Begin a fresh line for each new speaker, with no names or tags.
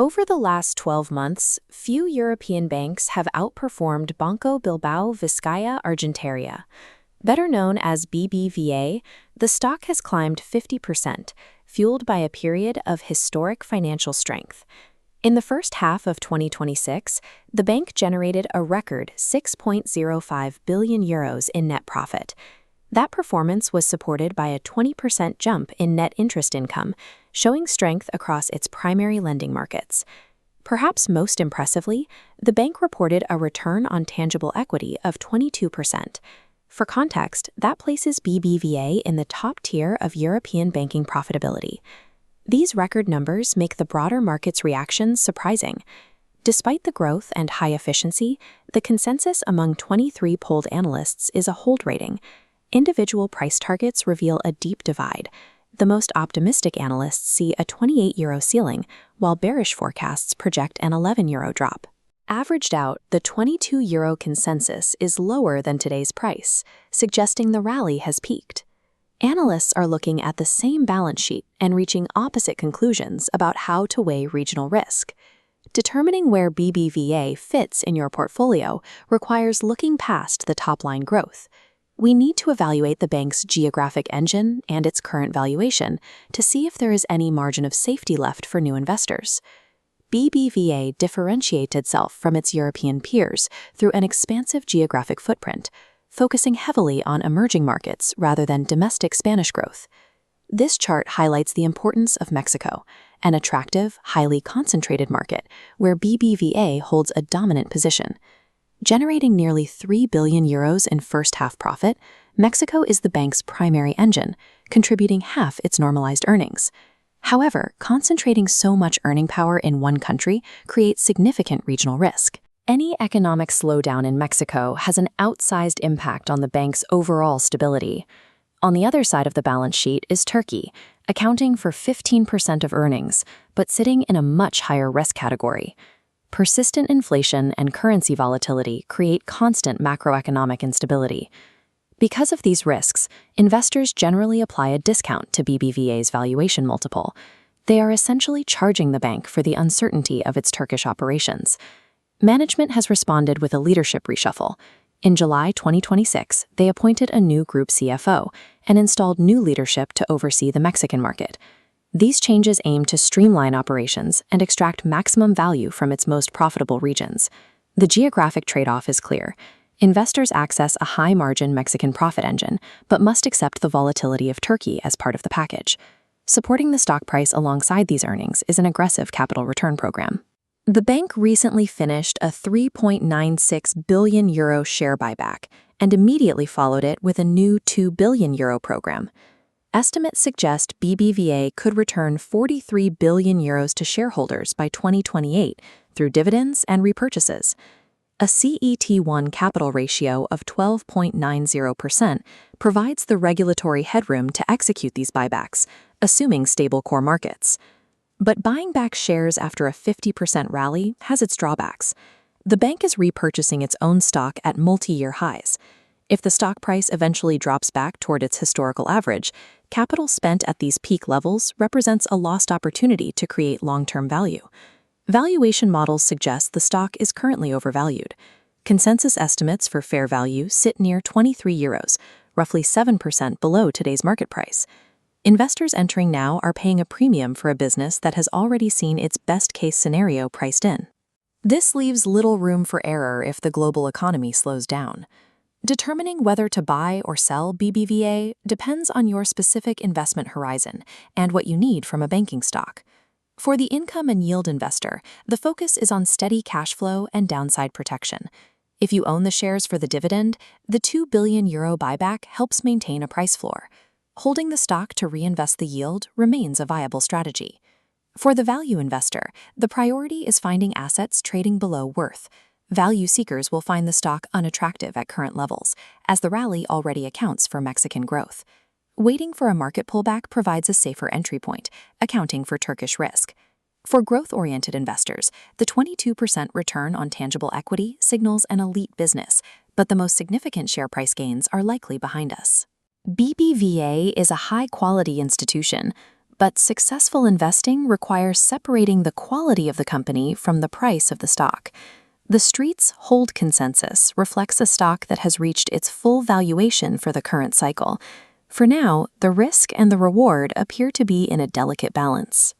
Over the last 12 months, few European banks have outperformed Banco Bilbao Vizcaya Argentaria. Better known as BBVA, the stock has climbed 50%, fueled by a period of historic financial strength. In the first half of 2026, the bank generated a record €6.05 billion in net profit. That performance was supported by a 20% jump in net interest income, showing strength across its primary lending markets. Perhaps most impressively, the bank reported a return on tangible equity of 22%. For context, that places BBVA in the top tier of European banking profitability. These record numbers make the broader market's reactions surprising. Despite the growth and high efficiency, the consensus among 23 polled analysts is a hold rating. Individual price targets reveal a deep divide. The most optimistic analysts see a €28 ceiling, while bearish forecasts project an €11 drop. Averaged out, the €22 consensus is lower than today's price, suggesting the rally has peaked. Analysts are looking at the same balance sheet and reaching opposite conclusions about how to weigh regional risk. Determining where BBVA fits in your portfolio requires looking past the top-line growth. We need to evaluate the bank's geographic engine and its current valuation to see if there is any margin of safety left for new investors. BBVA differentiates itself from its European peers through an expansive geographic footprint, focusing heavily on emerging markets rather than domestic Spanish growth. This chart highlights the importance of Mexico, an attractive, highly concentrated market where BBVA holds a dominant position. Generating nearly €3 billion in first-half profit, Mexico is the bank's primary engine, contributing half its normalized earnings. However, concentrating so much earning power in one country creates significant regional risk. Any economic slowdown in Mexico has an outsized impact on the bank's overall stability. On the other side of the balance sheet is Turkey, accounting for 15% of earnings, but sitting in a much higher risk category. Persistent inflation and currency volatility create constant macroeconomic instability. Because of these risks, investors generally apply a discount to BBVA's valuation multiple. They are essentially charging the bank for the uncertainty of its Turkish operations. Management has responded with a leadership reshuffle. In July 2026, they appointed a new group CFO and installed new leadership to oversee the Mexican market. These changes aim to streamline operations and extract maximum value from its most profitable regions. The geographic trade-off is clear. Investors access a high-margin Mexican profit engine, but must accept the volatility of Turkey as part of the package. Supporting the stock price alongside these earnings is an aggressive capital return program. The bank recently finished a €3.96 billion share buyback and immediately followed it with a new €2 billion program. Estimates suggest BBVA could return €43 billion to shareholders by 2028 through dividends and repurchases. A CET1 capital ratio of 12.90% provides the regulatory headroom to execute these buybacks, assuming stable core markets. But buying back shares after a 50% rally has its drawbacks. The bank is repurchasing its own stock at multi-year highs. If the stock price eventually drops back toward its historical average, capital spent at these peak levels represents a lost opportunity to create long-term value. Valuation models suggest the stock is currently overvalued. Consensus estimates for fair value sit near €23, roughly 7% below today's market price. Investors entering now are paying a premium for a business that has already seen its best-case scenario priced in. This leaves little room for error if the global economy slows down. Determining whether to buy or sell BBVA depends on your specific investment horizon and what you need from a banking stock. For the income and yield investor, the focus is on steady cash flow and downside protection. If you own the shares for the dividend, the €2 billion buyback helps maintain a price floor. Holding the stock to reinvest the yield remains a viable strategy. For the value investor, the priority is finding assets trading below worth. Value seekers will find the stock unattractive at current levels, as the rally already accounts for Mexican growth. Waiting for a market pullback provides a safer entry point, accounting for Turkish risk. For growth-oriented investors, the 22% return on tangible equity signals an elite business, but the most significant share price gains are likely behind us. BBVA is a high-quality institution, but successful investing requires separating the quality of the company from the price of the stock. The Street's hold consensus reflects a stock that has reached its full valuation for the current cycle. For now, the risk and the reward appear to be in a delicate balance.